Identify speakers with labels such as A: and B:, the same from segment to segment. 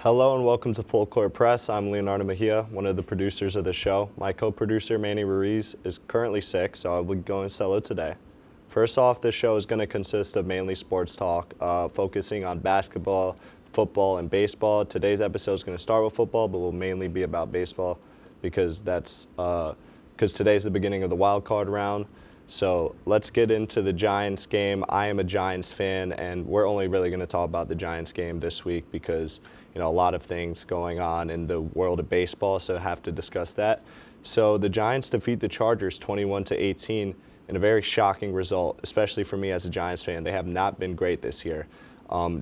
A: Hello and welcome to Full Court Press. I'm Leonardo Mejia, one of the producers of the show. My co-producer, Manny Ruiz, is currently sick, so I'll be going solo today. First off, this show is going to consist of mainly sports talk, focusing on basketball, football, and baseball. Today's episode is going to start with football, but will mainly be about baseball because today's the beginning of the wild card round. So let's get into the Giants game. I am a Giants fan, and we're only really going to talk about the Giants game this week because a lot of things going on in the world of baseball, so I have to discuss that. So the Giants defeat the Chargers 21-18 in a very shocking result, especially for me as a Giants fan. They have not been great this year.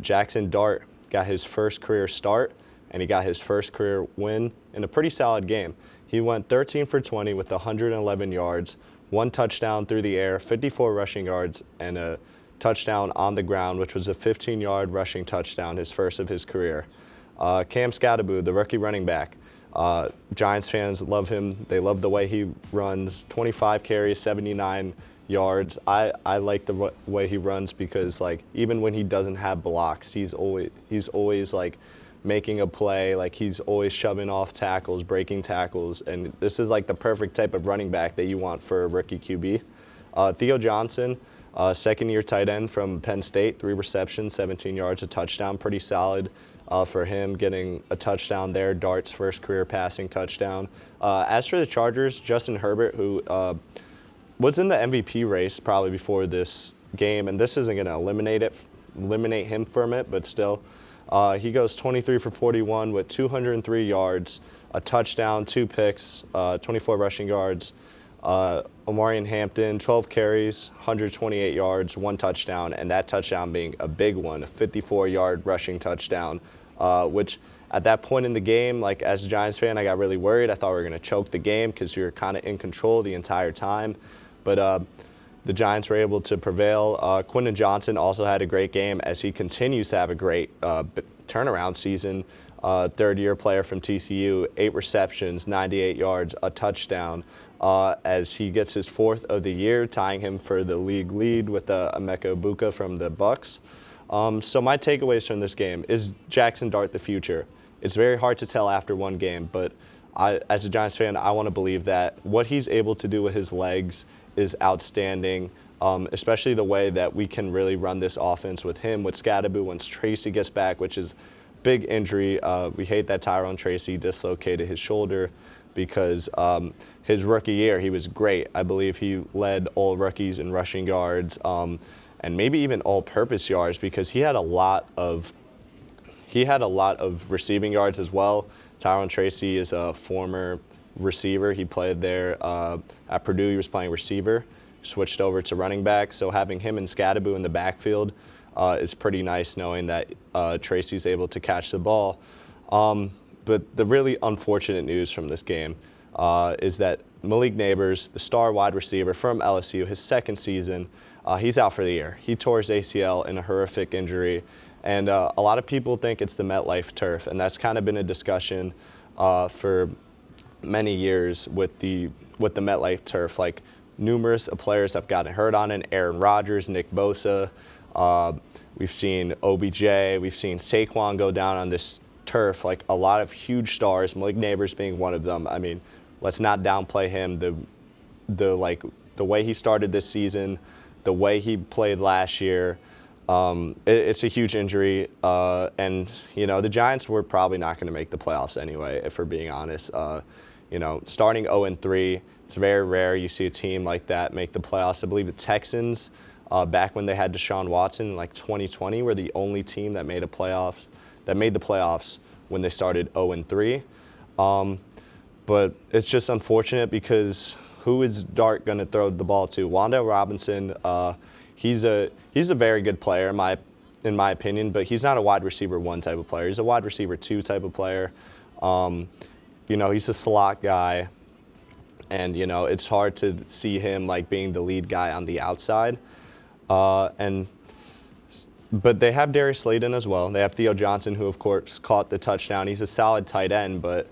A: Jackson Dart got his first career start, and he got his first career win in a pretty solid game. He went 13 for 20 with 111 yards, 1 touchdown through the air, 54 rushing yards, and a touchdown on the ground, which was a 15-yard rushing touchdown, his first of his career. Cam Skattebo, the rookie running back, Giants fans love him. They love the way he runs. 25 carries, 79 yards. I like the way he runs because even when he doesn't have blocks, he's always making a play. He's always shoving off tackles, breaking tackles, and this is the perfect type of running back that you want for a rookie QB. Theo Johnson, second-year tight end from Penn State, 3 receptions, 17 yards, a touchdown, pretty solid. For him, getting a touchdown there, Dart's first career passing touchdown. As for the Chargers, Justin Herbert, who was in the MVP race probably before this game, and this isn't going to eliminate him from it, but still, he goes 23 for 41 with 203 yards, a touchdown, 2 picks, 24 rushing yards. Omarion Hampton, 12 carries, 128 yards, 1 touchdown, and that touchdown being a big one, a 54-yard rushing touchdown, which at that point in the game, as a Giants fan, I got really worried. I thought we were going to choke the game because you're kind of in control the entire time. But the Giants were able to prevail. Quentin Johnson also had a great game as he continues to have a great turnaround season. Third-year player from TCU, 8 receptions, 98 yards, a touchdown, as he gets his 4th of the year, tying him for the league lead with Emeka Egbuka from the Bucks. So my takeaways from this game is Jackson Dart the future. It's very hard to tell after one game, but as a Giants fan, I want to believe that what he's able to do with his legs is outstanding, especially the way that we can really run this offense with him, with Skattebo, once Tracy gets back, which is big injury. We hate that Tyrone Tracy dislocated his shoulder because his rookie year, he was great. I believe he led all rookies in rushing yards and maybe even all-purpose yards because he had a lot of receiving yards as well. Tyrone Tracy is a former receiver. He played there at Purdue. He was playing receiver, switched over to running back. So having him and Skattebo in the backfield is pretty nice, knowing that Tracy's able to catch the ball. But the really unfortunate news from this game is that Malik Neighbors, the star wide receiver from LSU, his second season, he's out for the year. He tore his ACL in a horrific injury, and a lot of people think it's the MetLife turf, and that's kind of been a discussion for many years with the MetLife turf. Numerous players have gotten hurt on it. Aaron Rodgers, Nick Bosa. We've seen OBJ. We've seen Saquon go down on this turf. A lot of huge stars, Malik Neighbors being one of them. I mean, let's not downplay him. The way he started this season, the way he played last year, it's a huge injury. And the Giants were probably not going to make the playoffs anyway, if we're being honest. Starting 0-3, it's very rare you see a team like that make the playoffs. I believe the Texans, back when they had Deshaun Watson in 2020, were the only team that made the playoffs when they started 0-3. But it's just unfortunate because who is Dart going to throw the ball to? Wan'Dale Robinson, he's a very good player in my opinion, but he's not a wide receiver 1 type of player. He's a wide receiver 2 type of player. He's a slot guy, and it's hard to see him being the lead guy on the outside. But they have Darius Slayton as well. They have Theo Johnson, who of course caught the touchdown. He's a solid tight end, but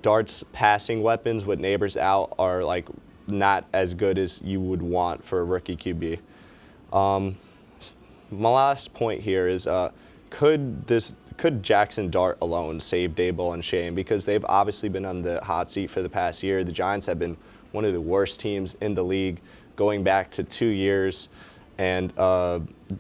A: Dart's passing weapons with Neighbors out are not as good as you would want for a rookie QB. My last point here is could could Jackson Dart alone save Daboll and Shane? Because they've obviously been on the hot seat for the past year. The Giants have been one of the worst teams in the league going back to 2 years. And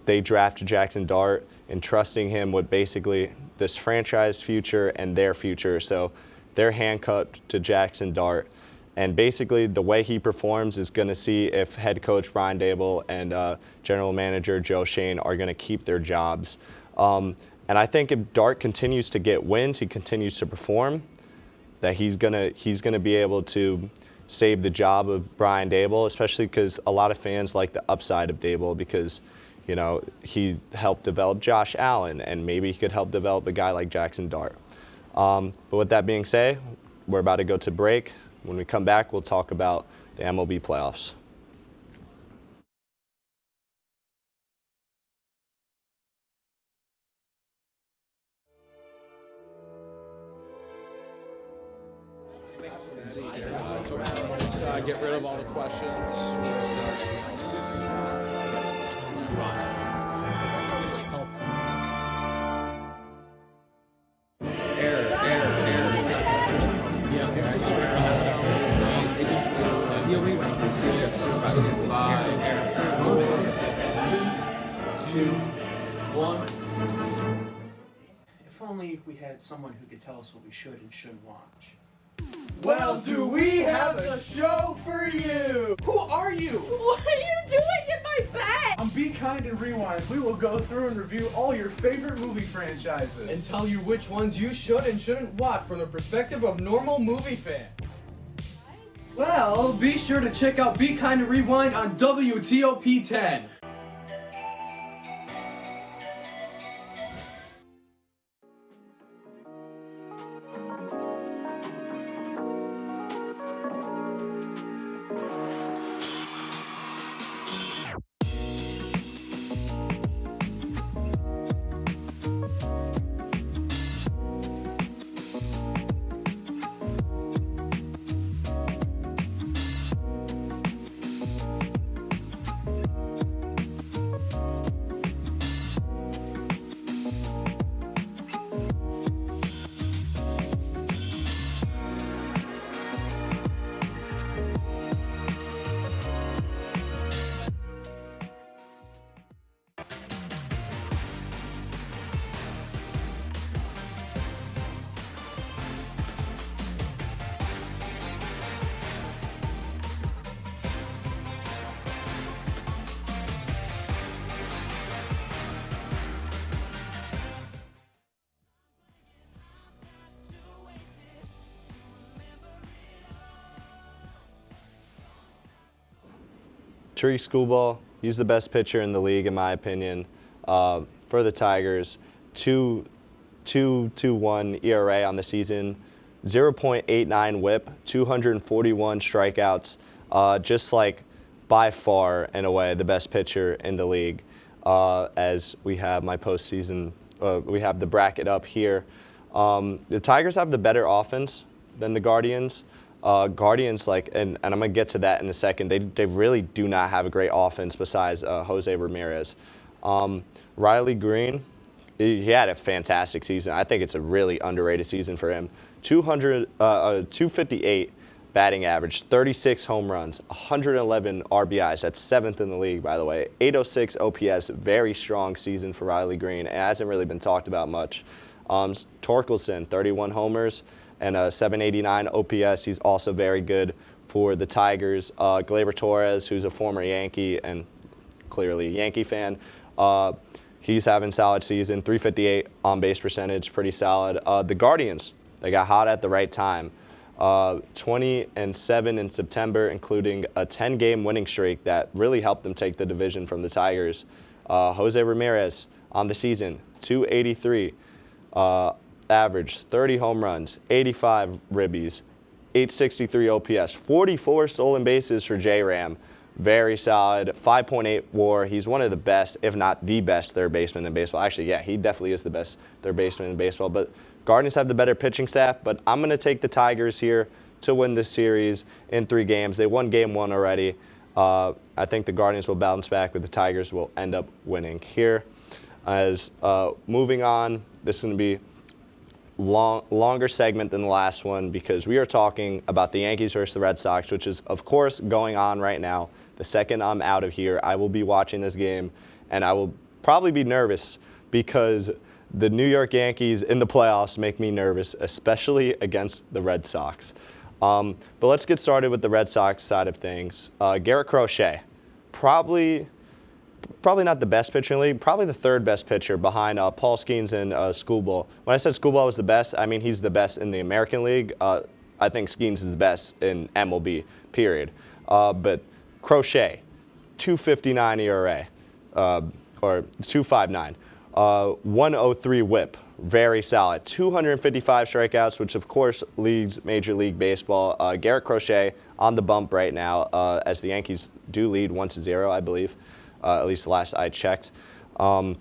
A: they drafted Jackson Dart, entrusting him with basically this franchise future and their future. So they're handcuffed to Jackson Dart. And basically the way he performs is going to see if head coach Brian Daboll and general manager Joe Shane are going to keep their jobs. And I think if Dart continues to get wins, he continues to perform, that he's gonna be able to save the job of Brian Daboll, especially because a lot of fans like the upside of Daboll because, you know, he helped develop Josh Allen, and maybe he could help develop a guy like Jackson Dart. But with that being said, we're about to go to break. When we come back, we'll talk about the MLB playoffs.
B: Get rid of all the questions.
C: If only we had someone who could tell us what we should and shouldn't watch.
D: Well, do we have a show for you?
C: Who are you?
E: What are you doing in my bed?
D: On Be Kind and Rewind, we will go through and review all your favorite movie franchises.
B: And tell you which ones you should and shouldn't watch from the perspective of normal movie fans.
D: Well, be sure to check out Be Kind and Rewind on WTOP 10.
A: Tree Schoolball, he's the best pitcher in the league, in my opinion. For the Tigers, 2.21 ERA on the season, 0.89 WHIP, 241 strikeouts. Just like by far, in a way, the best pitcher in the league. As we have my postseason, we have the bracket up here. The Tigers have the better offense than the Guardians. Guardians, and I'm going to get to that in a second, they really do not have a great offense besides Jose Ramirez. Riley Green, he had a fantastic season. I think it's a really underrated season for him. 258 batting average, 36 home runs, 111 RBIs. That's 7th in the league, by the way. 806 OPS, very strong season for Riley Green. It hasn't really been talked about much. Torkelson, 31 homers and a 789 OPS. He's also very good for the Tigers. Gleyber Torres, who's a former Yankee and clearly a Yankee fan, he's having a solid season. 358 on-base percentage, pretty solid. The Guardians, they got hot at the right time. 20-7 in September, including a 10-game winning streak that really helped them take the division from the Tigers. Jose Ramirez on the season, 283 average, 30 home runs, 85 ribbies, 863 OPS, 44 stolen bases for J-Ram. Very solid, 5.8 WAR. He's one of the best, if not the best, third baseman in baseball. Actually, yeah, he definitely is the best third baseman in baseball. But Guardians have the better pitching staff, but I'm going to take the Tigers here to win this series in 3 games. They won game 1 already. I think the Guardians will bounce back, but the Tigers will end up winning here. As moving on, this is going to be longer segment than the last one because we are talking about the Yankees versus the Red Sox, which is, of course, going on right now. The second I'm out of here, I will be watching this game, and I will probably be nervous because the New York Yankees in the playoffs make me nervous, especially against the Red Sox. But let's get started with the Red Sox side of things. Garrett Crochet, probably not the best pitcher in the league, probably the third best pitcher behind Paul Skeens and Schoolball. When I said Schoolball was the best, I mean he's the best in the American League. I think Skeens is the best in MLB, period. But Crochet, 2.59 ERA, or 2.59, 103 WHIP, very solid. 255 strikeouts, which of course leads Major League Baseball. Garrett Crochet on the bump right now, as the Yankees do lead 1-0, I believe. At least last I checked. A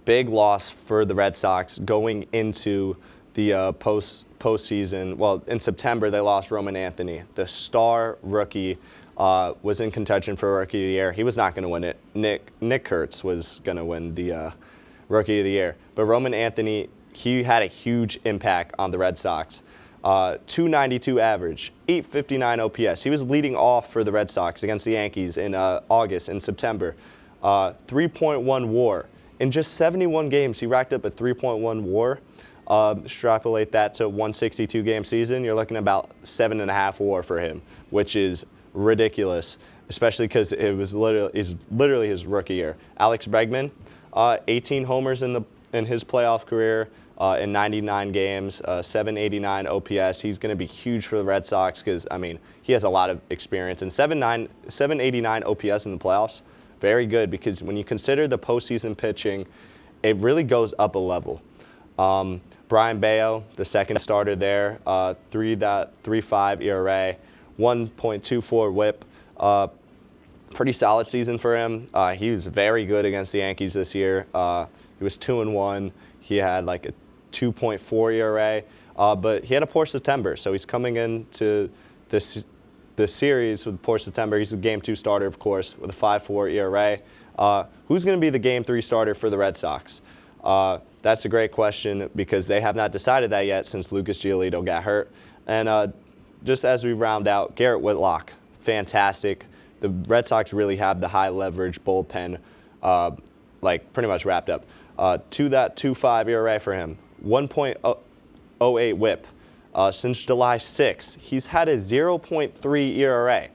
A: big loss for the Red Sox going into the postseason. Well, in September, they lost Roman Anthony. The star rookie was in contention for Rookie of the Year. He was not going to win it. Nick Kurtz was going to win the Rookie of the Year. But Roman Anthony, he had a huge impact on the Red Sox. 292 average, 859 OPS. He was leading off for the Red Sox against the Yankees in August and September. 3.1 WAR. In just 71 games, he racked up a 3.1 WAR. Extrapolate that to 162 game season, you're looking at about 7.5 WAR for him, which is ridiculous, especially because it was literally his rookie year. Alex Bregman, 18 homers in his playoff career. In 99 games, 789 OPS. He's going to be huge for the Red Sox because, I mean, he has a lot of experience. And 789 OPS in the playoffs, very good because when you consider the postseason pitching, it really goes up a level. Brian Bayo, the second starter there, 3.35 ERA, 1.24 WHIP. Pretty solid season for him. He was very good against the Yankees this year. He was 2-1. He had like a 2.4 ERA, but he had a poor September, so he's coming into this series with poor September. He's a Game 2 starter, of course, with a 5.4 ERA. Who's going to be the Game 3 starter for the Red Sox? That's a great question because they have not decided that yet since Lucas Giolito got hurt. And just as we round out, Garrett Whitlock, fantastic. The Red Sox really have the high leverage bullpen, like pretty much wrapped up. 2.25 ERA for him, 1.08 WHIP. Since July 6th, he's had a 0.3 ERA.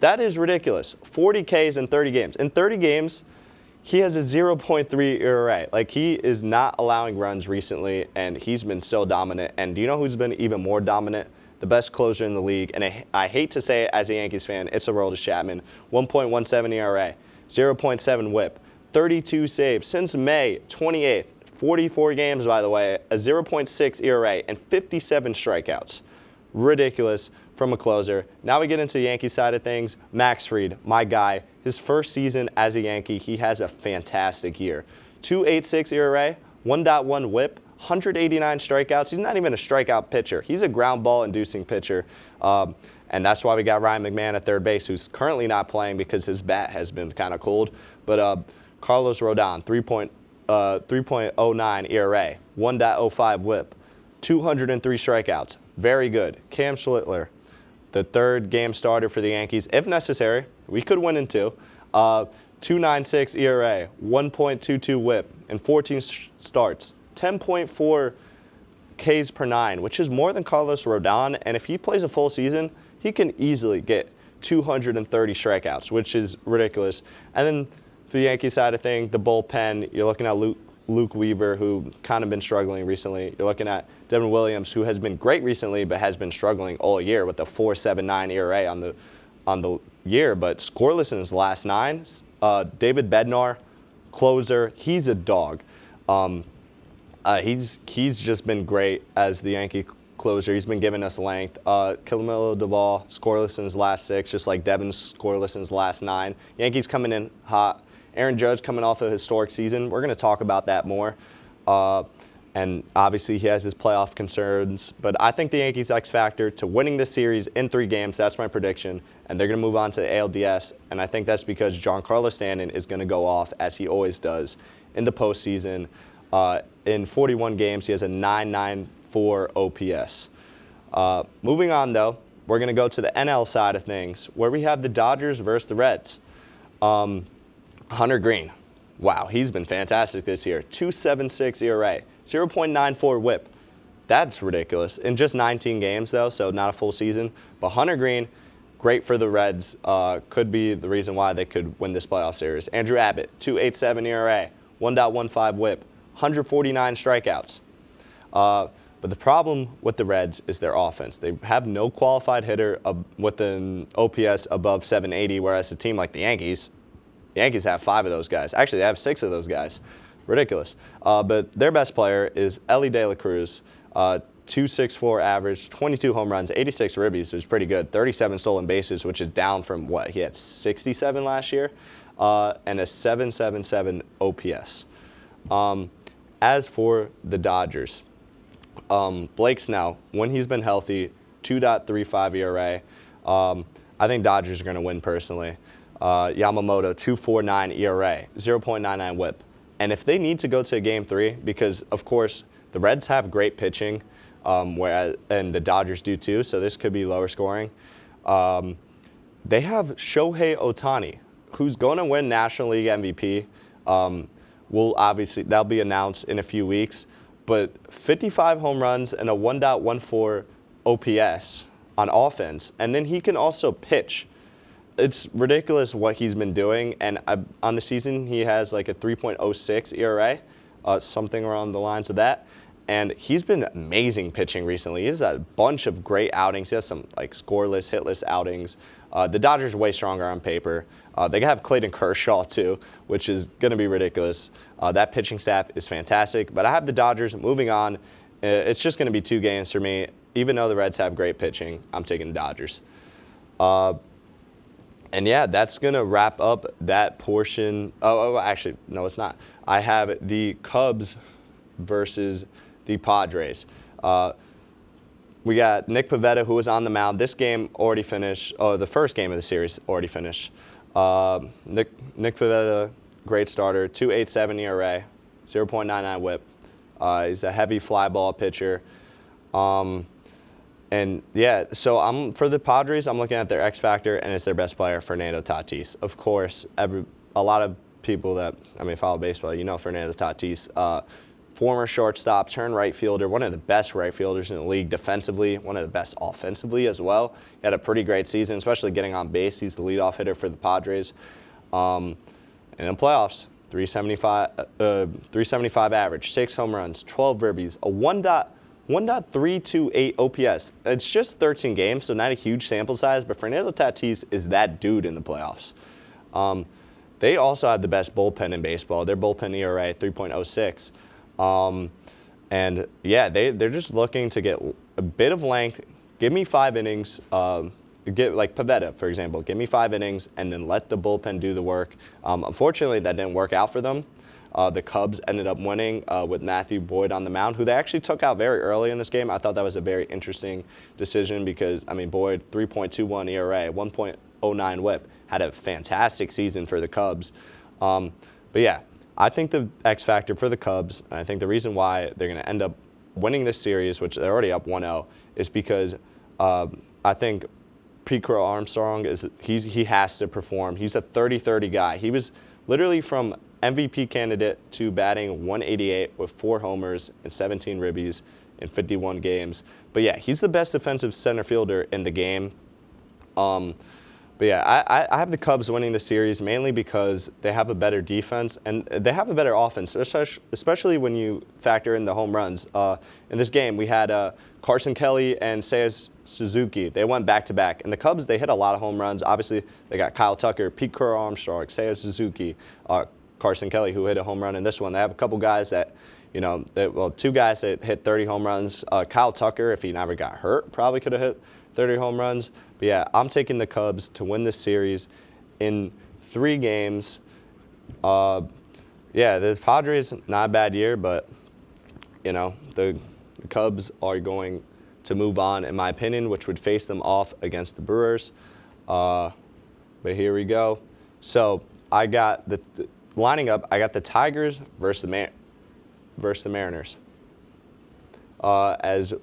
A: That is ridiculous. 40 Ks in 30 games. In 30 games, he has a 0.3 ERA. Like, he is not allowing runs recently, and he's been so dominant. And do you know who's been even more dominant? The best closer in the league. And I hate to say it as a Yankees fan, it's Aroldis Chapman. 1.17 ERA, 0.7 WHIP, 32 saves since May 28th. 44 games, by the way, a 0.6 ERA, and 57 strikeouts. Ridiculous from a closer. Now we get into the Yankee side of things. Max Fried, my guy, his first season as a Yankee, he has a fantastic year. 2.86 ERA, 1.1 WHIP, 189 strikeouts. He's not even a strikeout pitcher. He's a ground ball inducing pitcher. And that's why we got Ryan McMahon at third base, who's currently not playing because his bat has been kind of cold. But Carlos Rodon, 3.09 ERA, 1.05 WHIP, 203 strikeouts. Very good. Cam Schlittler, the third game starter for the Yankees. If necessary, we could win in two. 2.96 ERA, 1.22 WHIP, and 14 starts. 10.4 Ks per 9, which is more than Carlos Rodon. And if he plays a full season, he can easily get 230 strikeouts, which is ridiculous. And then for the Yankee side of things, the bullpen, you're looking at Luke Weaver, who kind of been struggling recently. You're looking at Devin Williams, who has been great recently, but has been struggling all year with a 4.79 ERA on the year, but scoreless in his last 9. David Bednar, closer, he's a dog. He's just been great as the Yankee closer. He's been giving us length. Camilo Doval, scoreless in his last 6, just like Devin's scoreless in his last 9. Yankees coming in hot. Aaron Judge coming off a historic season. We're going to talk about that more. And obviously he has his playoff concerns. But I think the Yankees' X factor to winning this series in 3 games, that's my prediction. And they're going to move on to ALDS. And I think that's because Giancarlo Stanton is going to go off, as he always does, in the postseason. In 41 games, he has a 994 OPS. Moving on, though, we're going to go to the NL side of things, where we have the Dodgers versus the Reds. Hunter Green. Wow, he's been fantastic this year. 2.76 ERA, 0.94 WHIP. That's ridiculous. In just 19 games, though, so not a full season. But Hunter Green, great for the Reds. Could be the reason why they could win this playoff series. Andrew Abbott, 2.87 ERA, 1.15 WHIP, 149 strikeouts. But the problem with the Reds is their offense. They have no qualified hitter with an OPS above 780, whereas a team like the Yankees have 5 of those guys. Actually, they have 6 of those guys. Ridiculous. But their best player is Ellie De La Cruz, 2.64 average, 22 home runs, 86 ribbies, which is pretty good. 37 stolen bases, which is down from what? He had 67 last year, and a 7.77 OPS. As for the Dodgers, Blake Snell, when he's been healthy, 2.35 ERA. I think Dodgers are going to win personally. Yamamoto, 2.49 ERA, 0.99 WHIP. And if they need to go to a Game 3, because, of course, the Reds have great pitching, and the Dodgers do too, so this could be lower scoring. They have Shohei Ohtani, who's going to win National League MVP. That'll be announced in a few weeks. But 55 home runs and a 1.14 OPS on offense. And then he can also pitch. It's ridiculous what he's been doing. And on the season, he has like a 3.06 ERA, something around the lines of that. And he's been amazing pitching recently. He has a bunch of great outings. He has some like scoreless, hitless outings. The Dodgers are way stronger on paper. They have Clayton Kershaw too, which is going to be ridiculous. That pitching staff is fantastic. But I have the Dodgers moving on. It's just going to be 2 games for me. Even though the Reds have great pitching, I'm taking the Dodgers. And yeah, that's going to wrap up that portion. Actually, no, it's not. I have the Cubs versus the Padres. We got Nick Pivetta, who was on the mound. This game already finished. Oh, the first game of the series already finished. Nick Pivetta, great starter, 2.87 ERA, 0.99 WHIP. He's a heavy fly ball pitcher. And yeah, so for the Padres, I'm looking at their X factor, and it's their best player, Fernando Tatis. Of course, a lot of people that follow baseball, Fernando Tatis. Former shortstop, turned right fielder, one of the best right fielders in the league defensively, one of the best offensively as well. He had a pretty great season, especially getting on base. He's the leadoff hitter for the Padres. And in playoffs, 375 average, 6 home runs, 12 ribbies, a 1.328 OPS. It's just 13 games, so not a huge sample size, but Fernando Tatis is that dude in the playoffs. They also have the best bullpen in baseball. Their bullpen ERA, 3.06. And yeah, they're just looking to get a bit of length. Give me 5 innings. Get like Pivetta, for example. Give me 5 innings and then let the bullpen do the work. Unfortunately, that didn't work out for them. The Cubs ended up winning with Matthew Boyd on the mound, who they actually took out very early in this game. I thought that was a very interesting decision because, Boyd, 3.21 ERA, 1.09 WHIP, had a fantastic season for the Cubs. But yeah, I think the X factor for the Cubs, and I think the reason why they're going to end up winning this series, which they're already up 1-0, is because I think Pete Crow Armstrong he has to perform. He's a 30-30 guy. He was literally from MVP candidate to batting 188 with 4 homers and 17 ribbies in 51 games. But yeah, he's the best defensive center fielder in the game. But yeah, I have the Cubs winning the series mainly because they have a better defense and they have a better offense, especially when you factor in the home runs. In this game, we had Carson Kelly and Seiya Suzuki. They went back-to-back. And the Cubs, they hit a lot of home runs. Obviously, they got Kyle Tucker, Pete Crow Armstrong, Seiya Suzuki, Carson Kelly, who hit a home run in this one. They have a couple guys that, 2 guys that hit 30 home runs. Kyle Tucker, if he never got hurt, probably could have hit 30 home runs. But yeah, I'm taking the Cubs to win this series in 3 games. Yeah, the Padres, not a bad year, but, the Cubs are going to move on, in my opinion, which would face them off against the Brewers. But here we go. So I got lining up, I got the Tigers versus the Mariners. As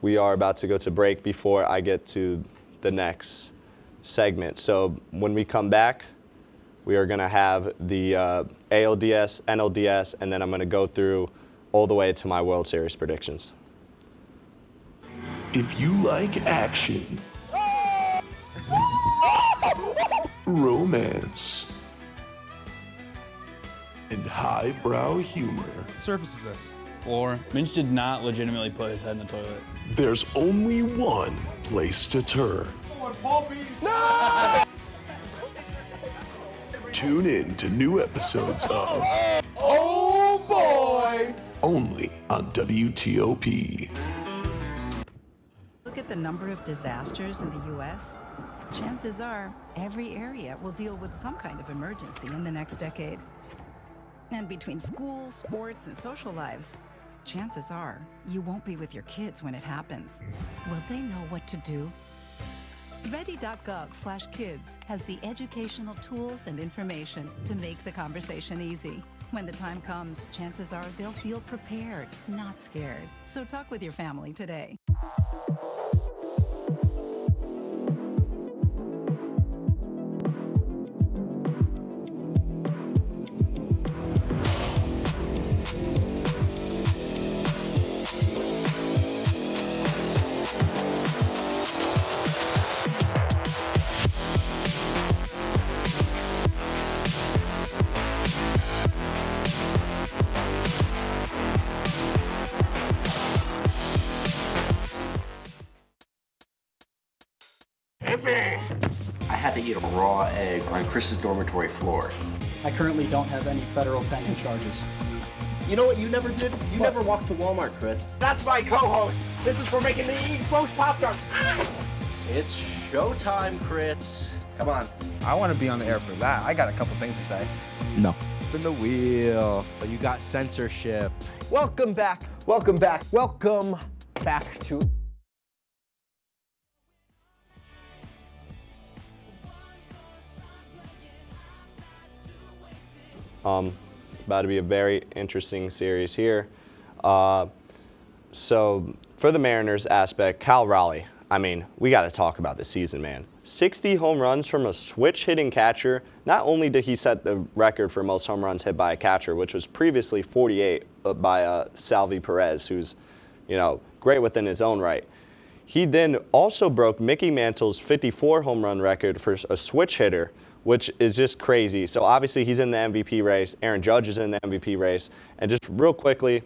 A: we are about to go to break before I get to the next segment. So when we come back, we are going to have the ALDS, NLDS, and then I'm going to go through all the way to my World Series predictions.
F: If you like action, romance, and highbrow humor,
G: Surface is this?
H: Floor. Minch did not legitimately put his head in the toilet.
F: there's only one place to turn. Tune in to new episodes of Oh Boy! Only on WTOP.
I: Look at the number of disasters in the U.S. Chances are every area will deal with some kind of emergency in the next decade. And between school, sports, and social lives, chances are you won't be with your kids when it happens. Will they know what to do? Ready.gov/kids has the educational tools and information to make the conversation easy. When the time comes, chances are they'll feel prepared, not scared. So talk with your family today.
J: I had to eat a raw egg on Chris's dormitory floor.
K: I currently don't have any federal pending charges.
J: You know what you never did? You never walked to Walmart, Chris.
C: That's my co-host. This is for making me eat roast Pop-Tarts.
J: It's showtime, Chris. Come on.
B: I want to be on the air for that. I got a couple things to say.
H: No.
B: Spin the wheel. But you got censorship.
K: Welcome back. Welcome back. Welcome back to.
A: It's about to be a very interesting series here. So for the Mariners aspect, Cal Raleigh, I mean, we got to talk about this season, man. 60 home runs from a switch-hitting catcher. Not only did he set the record for most home runs hit by a catcher, which was previously 48 by Salvi Perez, who's, you know, great within his own right. He then also broke Mickey Mantle's 54 home run record for a switch hitter, which is just crazy. So obviously he's in the MVP race. Aaron Judge is in the MVP race. And just real quickly,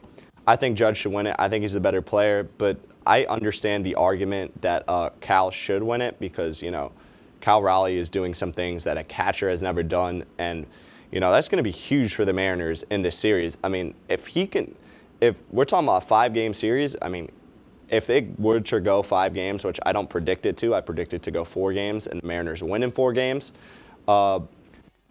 A: I think Judge should win it. I think he's a better player, but I understand the argument that Cal should win it because, you know, Cal Raleigh is doing some things that a catcher has never done. And, you know, that's going to be huge for the Mariners in this series. I mean, if we're talking about a 5-game series, I mean, if they were to go 5 games, which I don't predict it to, I predict it to go 4 games and the Mariners win in 4 games.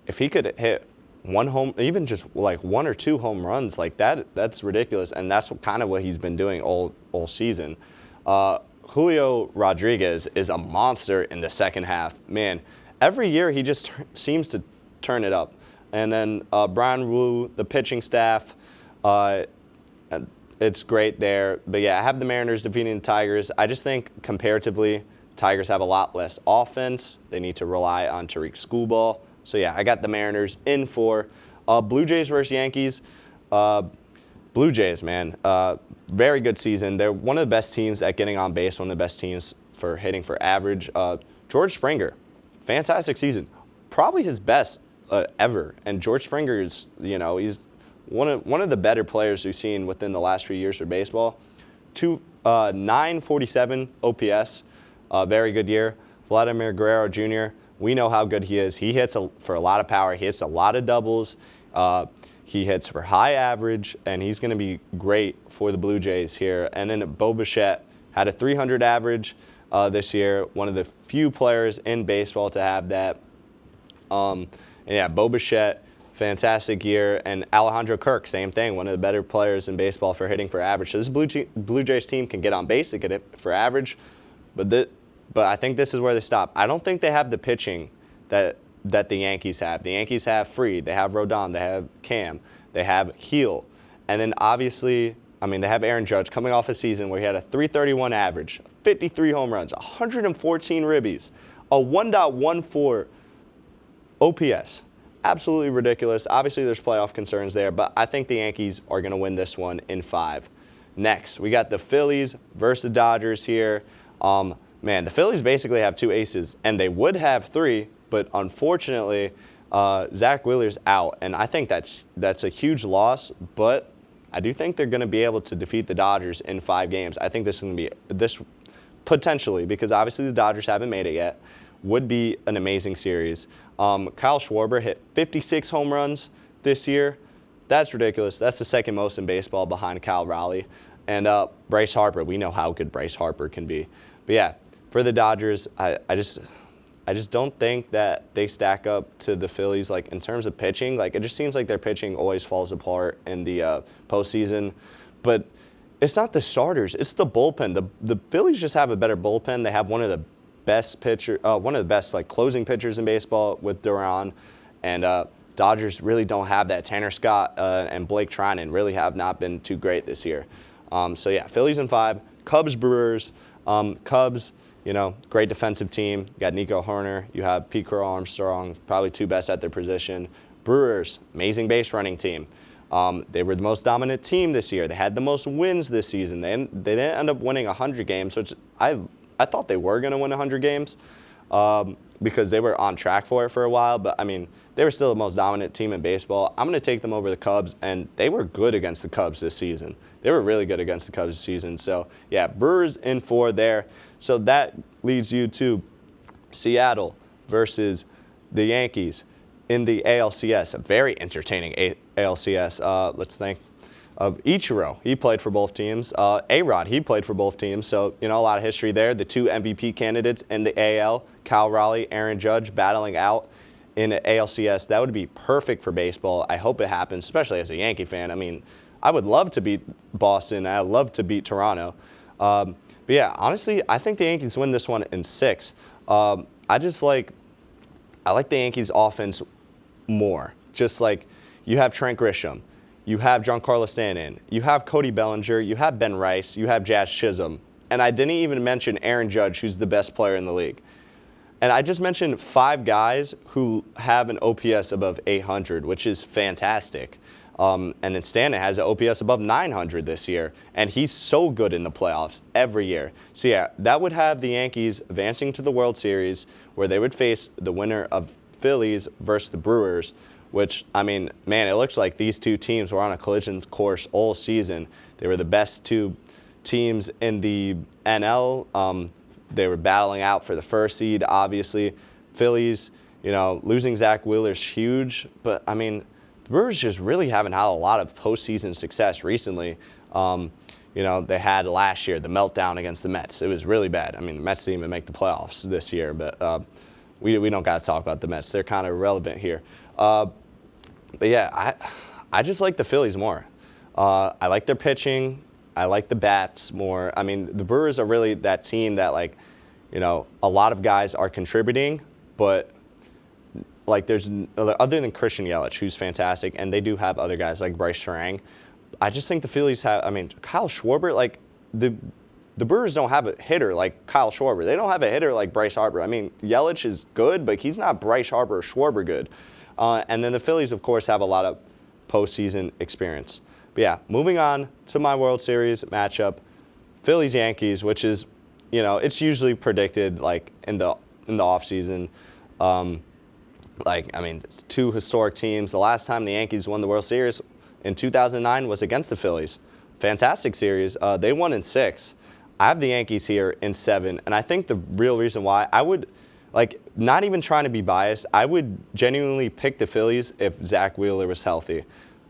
A: If he could hit even just like 1 or 2 home runs, like that's ridiculous. And that's kind of what he's been doing all season. Julio Rodriguez is a monster in the second half. Man, every year he just seems to turn it up. And then Brian Wu, the pitching staff, it's great there. But yeah, I have the Mariners defeating the Tigers. I just think comparatively, Tigers have a lot less offense. They need to rely on Tariq Schoolball. So yeah, I got the Mariners in for Blue Jays versus Yankees. Blue Jays, man, very good season. They're one of the best teams at getting on base, one of the best teams for hitting for average. George Springer, fantastic season. Probably his best ever. And George Springer is, you know, he's one of the better players we've seen within the last few years for baseball. 947 OPS. Very good year. Vladimir Guerrero Jr., we know how good he is. He hits for a lot of power. He hits a lot of doubles. He hits for high average, and he's going to be great for the Blue Jays here. And then Bo Bichette had a 300 average this year, one of the few players in baseball to have that. And yeah, Bo Bichette, fantastic year. And Alejandro Kirk, same thing, one of the better players in baseball for hitting for average. So this Blue Jays team can get on base, they get it for average, but I think this is where they stop. I don't think they have the pitching that that the Yankees have. The Yankees have Fried, they have Rodon, they have Cam, they have Heel. And then obviously, I mean, they have Aaron Judge coming off a season where he had a 331 average, 53 home runs, 114 ribbies, a 1.14 OPS. Absolutely ridiculous. Obviously, there's playoff concerns there, but I think the Yankees are going to win this one in 5. Next, we got the Phillies versus the Dodgers here. Man, the Phillies basically have 2 aces, and they would have 3, but unfortunately, Zach Wheeler's out, and I think that's a huge loss, but I do think they're going to be able to defeat the Dodgers in 5 games. I think this is going to be this potentially, because obviously the Dodgers haven't made it yet, would be an amazing series. Kyle Schwarber hit 56 home runs this year. That's ridiculous. That's the second most in baseball behind Cal Raleigh. And Bryce Harper, we know how good Bryce Harper can be. But yeah, for the Dodgers, I just don't think that they stack up to the Phillies, like in terms of pitching. Like it just seems like their pitching always falls apart in the postseason. But it's not the starters; it's the bullpen. The Phillies just have a better bullpen. They have one of the best like closing pitchers in baseball with Duran, and Dodgers really don't have that. Tanner Scott and Blake Trinan really have not been too great this year. So yeah, Phillies in 5. Cubs, Brewers. Cubs, you know, great defensive team. You got Nico Hoerner. You have Pete Crow Armstrong, probably 2 best at their position. Brewers, amazing base running team. They were the most dominant team this year. They had the most wins this season. They didn't end up winning 100 games, which I thought they were going to win 100 games because they were on track for it for a while. But, I mean, they were still the most dominant team in baseball. I'm going to take them over the Cubs, and they were good against the Cubs this season. They were really good against the Cubs this season. So, yeah, Brewers in 4 there. So that leads you to Seattle versus the Yankees in the ALCS. A very entertaining ALCS. Let's think of Ichiro. He played for both teams. A-Rod, he played for both teams. So, you know, a lot of history there. The 2 MVP candidates in the AL, Cal Raleigh, Aaron Judge, battling out in the ALCS. That would be perfect for baseball. I hope it happens, especially as a Yankee fan. I mean, I would love to beat Boston. I'd love to beat Toronto. But yeah, honestly, I think the Yankees win this one in 6. I like the Yankees offense more. Just like you have Trent Grisham, you have Giancarlo Stanton, you have Cody Bellinger, you have Ben Rice, you have Jazz Chisholm. And I didn't even mention Aaron Judge, who's the best player in the league. And I just mentioned 5 guys who have an OPS above 800, which is fantastic. And then Stanton has an OPS above 900 this year, and he's so good in the playoffs every year. So yeah, that would have the Yankees advancing to the World Series, where they would face the winner of Phillies versus the Brewers, which, I mean, man, it looks like these 2 teams were on a collision course all season. They were the best 2 teams in the NL. They were battling out for the first seed, obviously. Phillies, you know, losing Zach Wheeler's huge, but, I mean, the Brewers just really haven't had a lot of postseason success recently. You know, they had last year the meltdown against the Mets. It was really bad. I mean, the Mets didn't even make the playoffs this year, but we don't got to talk about the Mets. They're kind of irrelevant here. But yeah, I just like the Phillies more. I like their pitching. I like the bats more. I mean, the Brewers are really that team that, like, you know, a lot of guys are contributing, but like there's other than Christian Yelich, who's fantastic, and they do have other guys like Bryce Harper. I just think the Phillies have, I mean, Kyle Schwarber, like the Brewers don't have a hitter like Kyle Schwarber. They don't have a hitter like Bryce Harper. I mean, Yelich is good, but he's not Bryce Harper or Schwarber good. And then the Phillies, of course, have a lot of postseason experience. But yeah, moving on to my World Series matchup, Phillies-Yankees, which is, you know, it's usually predicted like in the offseason. Like, I mean, it's 2 historic teams. The last time the Yankees won the World Series in 2009 was against the Phillies. Fantastic series. They won in 6. I have the Yankees here in 7, and I think the real reason why I would, like, not even trying to be biased, I would genuinely pick the Phillies if Zach Wheeler was healthy.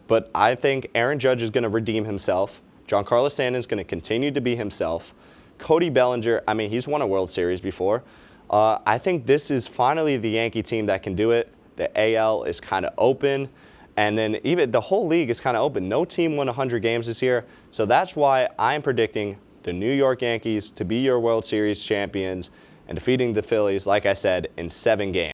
A: But I think Aaron Judge is going to redeem himself. Giancarlo Stanton is going to continue to be himself. Cody Bellinger, I mean, he's won a World Series before. I think this is finally the Yankee team that can do it. The AL is kind of open, and then even the whole league is kind of open. No team won 100 games this year, so that's why I'm predicting the New York Yankees to be your World Series champions and defeating the Phillies, like I said, in 7 games.